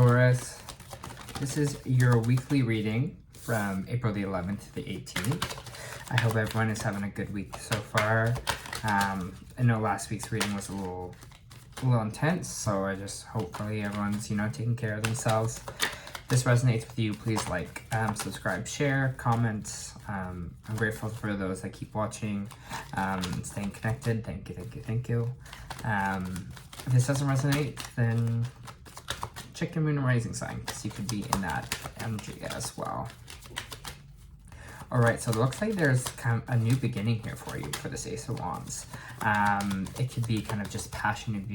Taurus. This is your weekly reading from April the 11th to the 18th. I hope everyone is having a good week so far. I know last week's reading was a little intense, so I just hopefully everyone's, taking care of themselves. If this resonates with you, please like, subscribe, share, comment. I'm grateful for those that keep watching, staying connected. Thank you. If this doesn't resonate, then check your moon and rising sign, because you could be in that energy as well. Alright, so it looks like there's kind of a new beginning here for you for this Ace of Wands. It could be kind of just passion,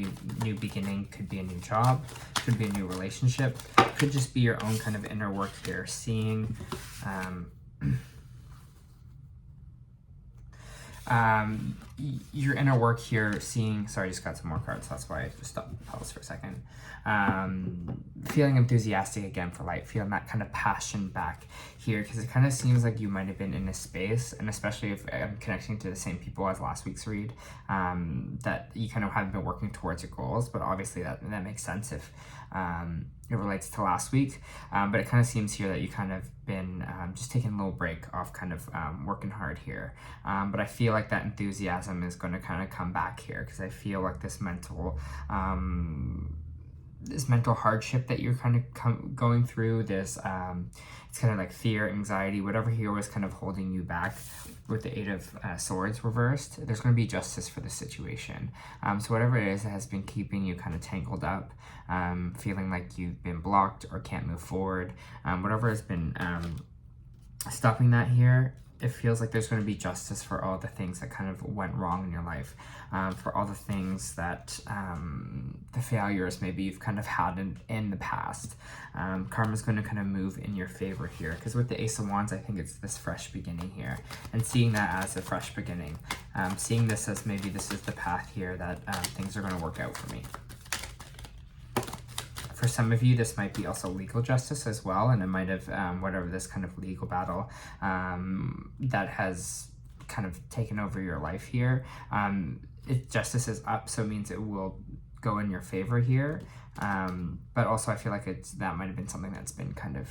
new beginning, could be a new job, could be a new relationship, could just be your own kind of inner work here, seeing your inner work here, seeing, sorry, I just got some more cards, that's why I just stopped, pause for a second. Feeling enthusiastic again for life, feeling that kind of passion back here, because it kind of seems like you might have been in a space, and especially if I'm connecting to the same people as last week's read, that you kind of have been working towards your goals, but obviously that makes sense if it relates to last week, but it kind of seems here that you kind of been just taking a little break off kind of working hard here, but I feel like that enthusiasm is going to kind of come back here, because I feel like this mental hardship that you're kind of going through, this it's kind of like fear, anxiety, whatever here was kind of holding you back with the Eight of Swords reversed, there's going to be justice for the situation. So whatever it is that has been keeping you kind of tangled up, feeling like you've been blocked or can't move forward, whatever has been stopping that here, it feels like there's going to be justice for all the things that kind of went wrong in your life, for all the things that, the failures maybe you've kind of had in the past. Karma's going to kind of move in your favor here, because with the Ace of Wands, I think it's this fresh beginning here, and seeing that as a fresh beginning, seeing this as maybe this is the path here that things are going to work out for me. For some of you, this might be also legal justice as well, and it might have, whatever this kind of legal battle that has kind of taken over your life here, justice is up, so it means it will go in your favor here, but also I feel like that might have been something that's been kind of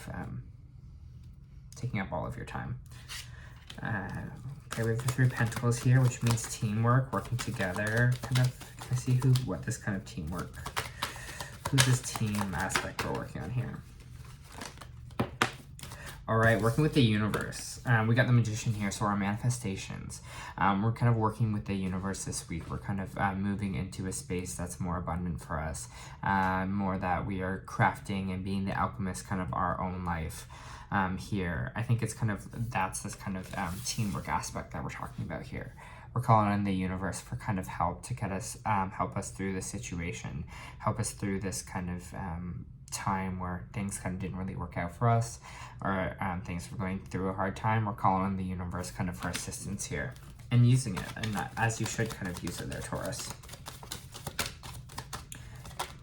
taking up all of your time. Okay, we have the Three of Pentacles here, which means teamwork, working together. Can I see what this kind of teamwork, who's this team aspect we're working on here? All right, working with the universe. We got the Magician here, so our manifestations. We're kind of working with the universe this week. We're kind of moving into a space that's more abundant for us, more that we are crafting and being the alchemist kind of our own life here. I think it's kind of, that's this kind of teamwork aspect that we're talking about here. We're calling on the universe for kind of help to get us, help us through this situation, help us through this kind of time where things kind of didn't really work out for us, or things were going through a hard time. We're calling on the universe kind of for assistance here, and using it, and as you should kind of use it there, Taurus.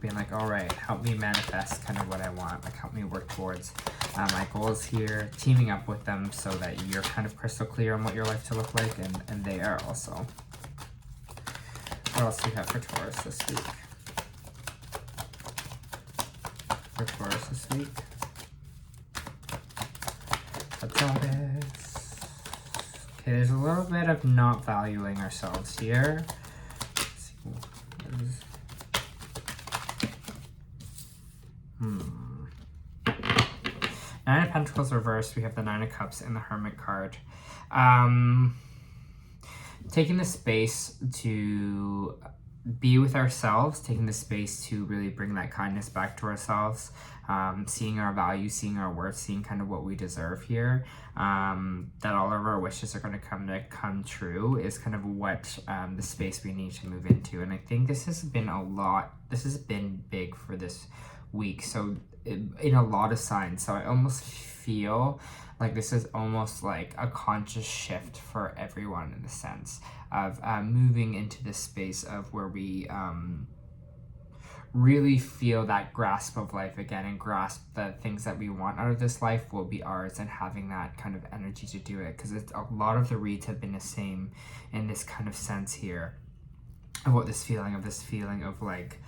Being like, all right, help me manifest kind of what I want, like help me work towards my goals here, teaming up with them so that you're kind of crystal clear on what your life to look like, and they are also. What else do you have for Taurus this week? For Taurus this week. Let's all this. Okay, there's a little bit of not valuing ourselves here. Let's see what is. Nine of Pentacles reversed, we have the Nine of Cups and the Hermit card. Taking the space to be with ourselves, taking the space to really bring that kindness back to ourselves, seeing our value, seeing our worth, seeing kind of what we deserve here, that all of our wishes are going to come true is kind of what the space we need to move into. And I think this has been this has been big for this week, so in a lot of signs, so I almost feel like this is almost like a conscious shift for everyone, in the sense of moving into this space of where we really feel that grasp of life again, and grasp the things that we want out of this life will be ours, and having that kind of energy to do it, because a lot of the reads have been the same in this kind of sense here, of what this feeling of like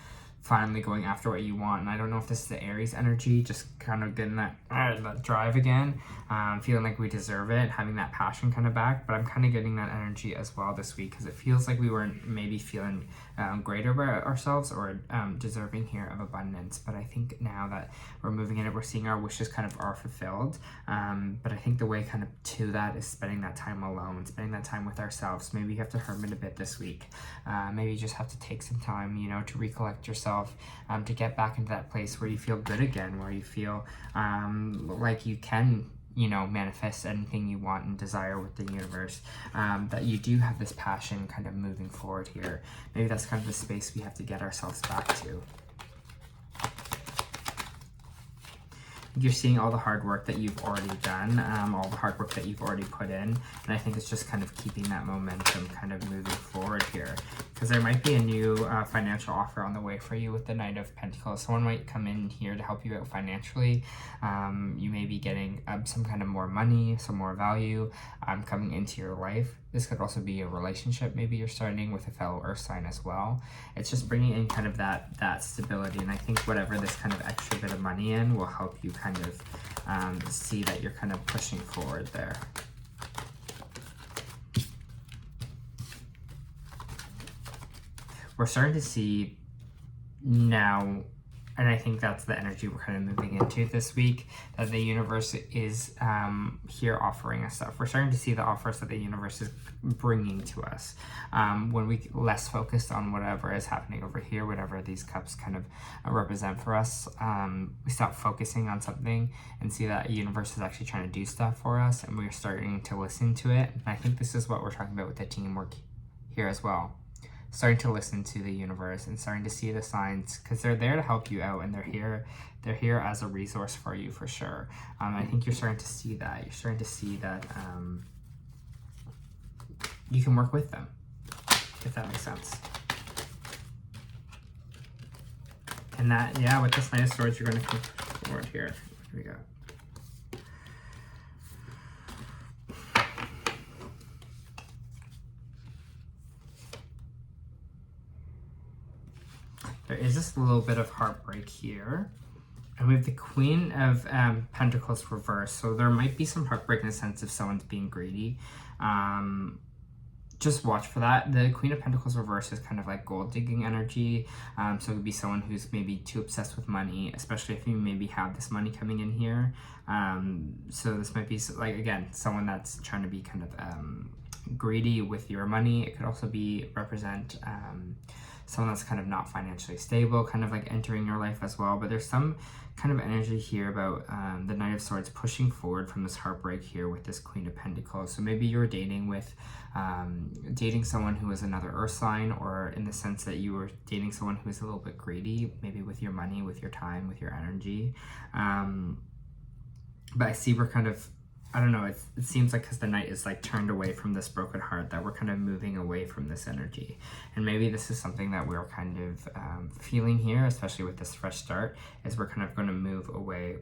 finally going after what you want. And I don't know if this is the Aries energy, just kind of getting that drive again, feeling like we deserve it, having that passion kind of back. But I'm kind of getting that energy as well this week, because it feels like we weren't maybe feeling great about ourselves or deserving here of abundance. But I think now that we're moving in it, we're seeing our wishes kind of are fulfilled. But I think the way kind of to that is spending that time alone, spending that time with ourselves. Maybe you have to hermit a bit this week. Maybe you just have to take some time, you know, to recollect yourself, to get back into that place where you feel good again, where you feel like you can, you know, manifest anything you want and desire with the universe, that you do have this passion kind of moving forward here. Maybe that's kind of the space we have to get ourselves back to. You're seeing all the hard work that you've already done, all the hard work that you've already put in, and I think it's just kind of keeping that momentum kind of moving forward here, because there might be a new financial offer on the way for you with the Knight of Pentacles. Someone might come in here to help you out financially. You may be getting some kind of more money, some more value coming into your life. This could also be a relationship maybe you're starting with a fellow earth sign as well. It's just bringing in kind of that stability, and I think whatever this kind of extra bit of money in will help you kind of see that you're kind of pushing forward there. We're starting to see now, and I think that's the energy we're kind of moving into this week, that the universe is here offering us stuff. We're starting to see the offers that the universe is bringing to us. When we less focused on whatever is happening over here, whatever these cups kind of represent for us, we stop focusing on something and see that the universe is actually trying to do stuff for us, and we're starting to listen to it. And I think this is what we're talking about with the teamwork here as well. Starting to listen to the universe and starting to see the signs, because they're there to help you out, and they're here as a resource for you for sure. I think you're starting to see that. You're starting to see that you can work with them, if that makes sense. And that, yeah, with this Knight of Swords, you're going to come forward here. Here we go. There is just a little bit of heartbreak here. And we have the Queen of Pentacles reversed. So there might be some heartbreak in the sense of someone's being greedy. Just watch for that. The Queen of Pentacles reversed is kind of like gold digging energy. So it would be someone who's maybe too obsessed with money, especially if you maybe have this money coming in here. So this might be, like, again, someone that's trying to be kind of greedy with your money. It could also be represent someone that's kind of not financially stable, kind of like entering your life as well. But there's some kind of energy here about the Knight of Swords pushing forward from this heartbreak here with this Queen of Pentacles. So maybe you're dating someone who is another earth sign, or in the sense that you were dating someone who is a little bit greedy, maybe with your money, with your time, with your energy. But I see we're kind of, I don't know, it seems like because the Knight is like turned away from this broken heart, that we're kind of moving away from this energy. And maybe this is something that we're kind of feeling here, especially with this fresh start, is we're kind of going to move away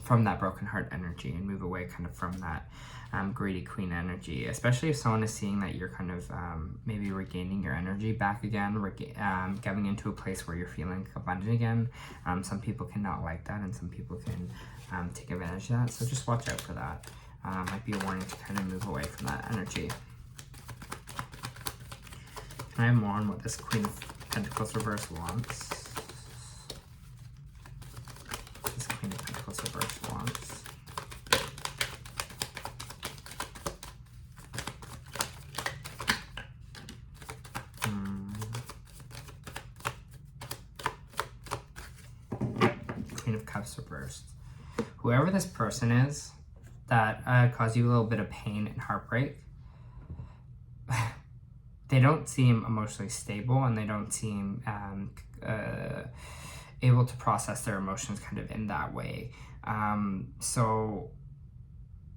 from that broken heart energy, and move away kind of from that greedy queen energy, especially if someone is seeing that you're kind of maybe regaining your energy back again, getting into a place where you're feeling abundant again. Some people cannot like that, and some people can take advantage of that. So just watch out for that. Might be a warning to kind of move away from that energy. Can I have more on what this Queen of Pentacles reverse wants? This Queen of Pentacles reverse wants. Queen of Cups reversed. Whoever this person is that caused you a little bit of pain and heartbreak, they don't seem emotionally stable, and they don't seem able to process their emotions kind of in that way. So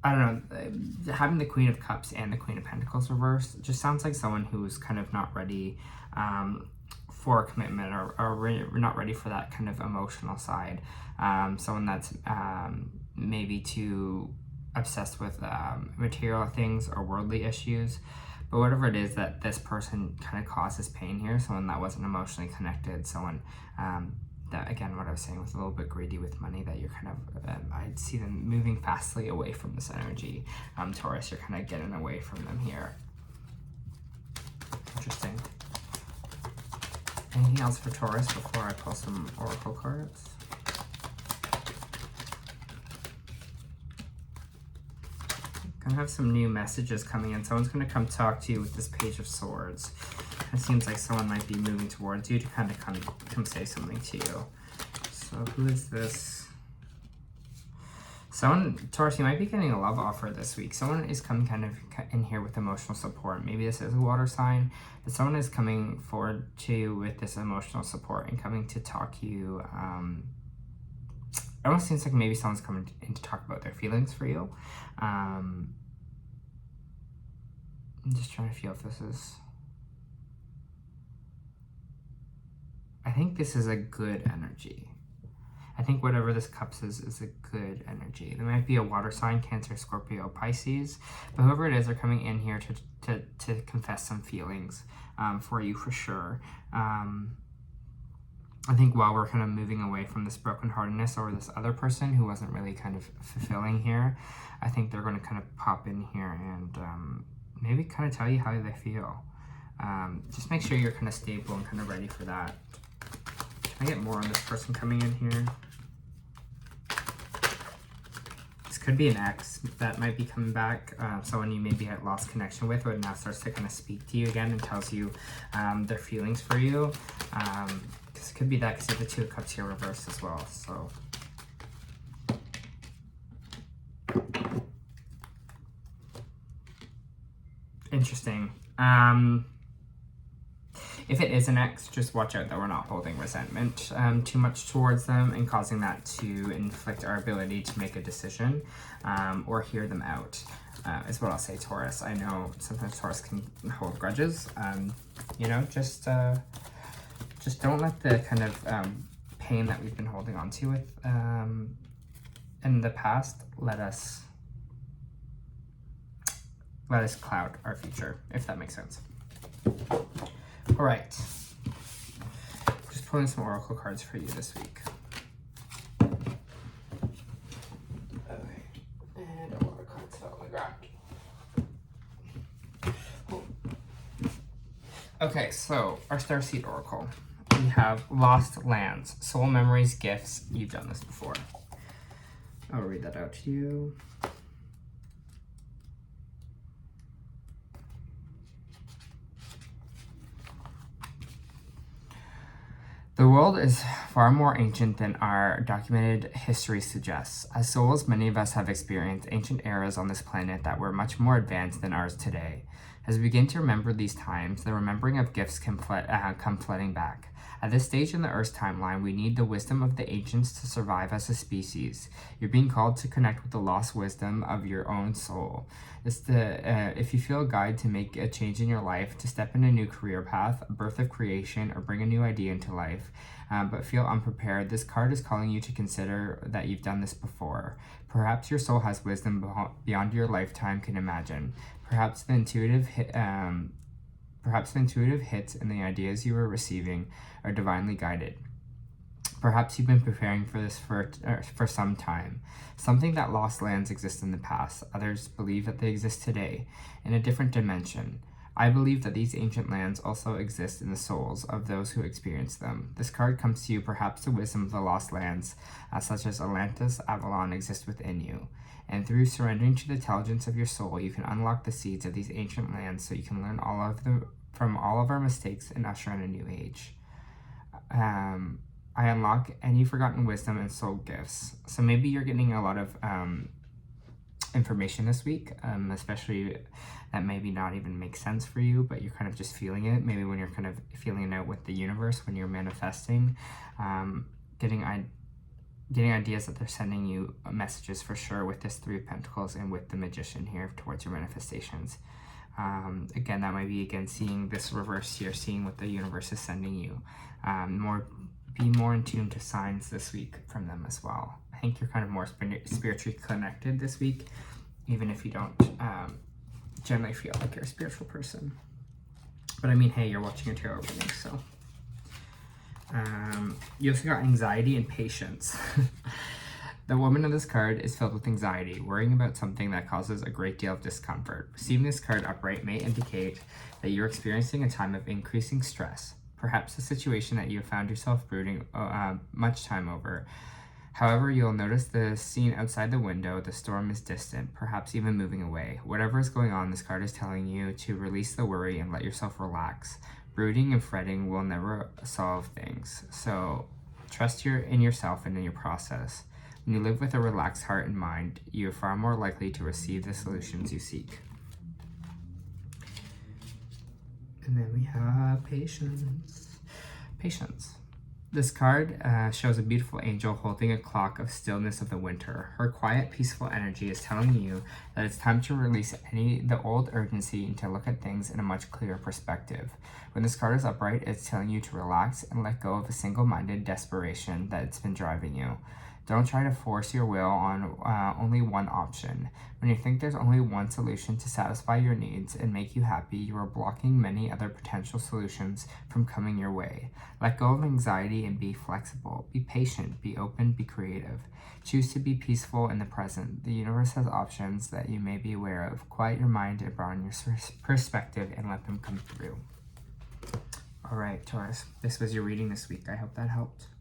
I don't know, having the Queen of Cups and the Queen of Pentacles reversed just sounds like someone who's kind of not ready for a commitment, or not ready for that kind of emotional side. Someone that's maybe too obsessed with material things or worldly issues. But whatever it is that this person kind of causes pain here, someone that wasn't emotionally connected, someone that, again, what I was saying, was a little bit greedy with money, that you're kind of, I'd see them moving fastly away from this energy. Taurus, you're kind of getting away from them here. Interesting. Anything else for Taurus before I pull some oracle cards? Gonna have some new messages coming in. Someone's gonna come talk to you with this Page of Swords. It seems like someone might be moving towards you to kind of come say something to you. So who is this? Someone, Taurus, you might be getting a love offer this week. Someone is coming kind of in here with emotional support. Maybe this is a water sign, but someone is coming forward to you with this emotional support and coming to talk to you. It almost seems like maybe someone's coming in to talk about their feelings for you. I'm just trying to feel if this is... I think this is a good energy. I think whatever this cups is a good energy. There might be a water sign, Cancer, Scorpio, Pisces, but whoever it is, they're coming in here to confess some feelings for you for sure. I think while we're kind of moving away from this brokenheartedness over this other person who wasn't really kind of fulfilling here, I think they're going to kind of pop in here and maybe kind of tell you how they feel. Just make sure you're kind of stable and kind of ready for that. Can I get more on this person coming in here? This could be an ex that might be coming back. Someone you maybe had lost connection with, but now starts to kind of speak to you again and tells you their feelings for you. Because it could be that, because you have the Two of Cups here reversed as well. So interesting. If it is an ex, just watch out that we're not holding resentment too much towards them and causing that to inflict our ability to make a decision or hear them out, is what I'll say, Taurus. I know sometimes Taurus can hold grudges. You know, just don't let the kind of pain that we've been holding on to with in the past let us cloud our future, if that makes sense. All right, just pulling some oracle cards for you this week. Okay, and a lot of cards fell on the ground. Okay, so our Starseed Oracle. We have Lost Lands, Soul Memories, Gifts. You've done this before. I'll read that out to you. The world is far more ancient than our documented history suggests. As souls, many of us have experienced ancient eras on this planet that were much more advanced than ours today. As we begin to remember these times, the remembering of gifts can come flooding back. At this stage in the Earth's timeline, we need the wisdom of the ancients to survive as a species. You're being called to connect with the lost wisdom of your own soul. If you feel a guide to make a change in your life, to step in a new career path, a birth of creation, or bring a new idea into life, but feel unprepared, this card is calling you to consider that you've done this before. Perhaps your soul has wisdom beyond your lifetime can imagine. Perhaps the intuitive hits and the ideas you are receiving are divinely guided. Perhaps you've been preparing for this for some time. Something that lost lands exist in the past. Others believe that they exist today, in a different dimension. I believe that these ancient lands also exist in the souls of those who experience them. This card comes to you, perhaps the wisdom of the lost lands, such as Atlantis, Avalon, exist within you. And through surrendering to the intelligence of your soul, you can unlock the seeds of these ancient lands so you can learn from all of our mistakes and usher in a new age. I unlock any forgotten wisdom and soul gifts. So maybe you're getting a lot of information this week, especially that maybe not even make sense for you, but you're kind of just feeling it. Maybe when you're kind of feeling it out with the universe, when you're manifesting, getting ideas that they're sending you messages for sure with this Three of Pentacles and with the Magician here towards your manifestations. Again, that might be, seeing this reverse here, seeing what the universe is sending you. Be more in tune to signs this week from them as well. I think you're kind of more spiritually connected this week, even if you don't generally feel like you're a spiritual person. But I mean, hey, you're watching a tarot reading, so. You also got anxiety and patience. The woman of this card is filled with anxiety, worrying about something that causes a great deal of discomfort. Receiving this card upright may indicate that you're experiencing a time of increasing stress, perhaps a situation that you have found yourself brooding much time over. However, you'll notice the scene outside the window. The storm is distant, perhaps even moving away. Whatever is going on, this card is telling you to release the worry and let yourself relax. Brooding and fretting will never solve things, so trust in yourself and in your process. When you live with a relaxed heart and mind, you are far more likely to receive the solutions you seek. And then we have patience. Patience. This card shows a beautiful angel holding a clock of stillness of the winter. Her quiet, peaceful energy is telling you that it's time to release the old urgency and to look at things in a much clearer perspective. When this card is upright, it's telling you to relax and let go of a single-minded desperation that's been driving you. Don't try to force your will on only one option. When you think there's only one solution to satisfy your needs and make you happy, you are blocking many other potential solutions from coming your way. Let go of anxiety and be flexible. Be patient, be open, be creative. Choose to be peaceful in the present. The universe has options that you may be aware of. Quiet your mind and broaden your perspective and let them come through. All right, Taurus, this was your reading this week. I hope that helped.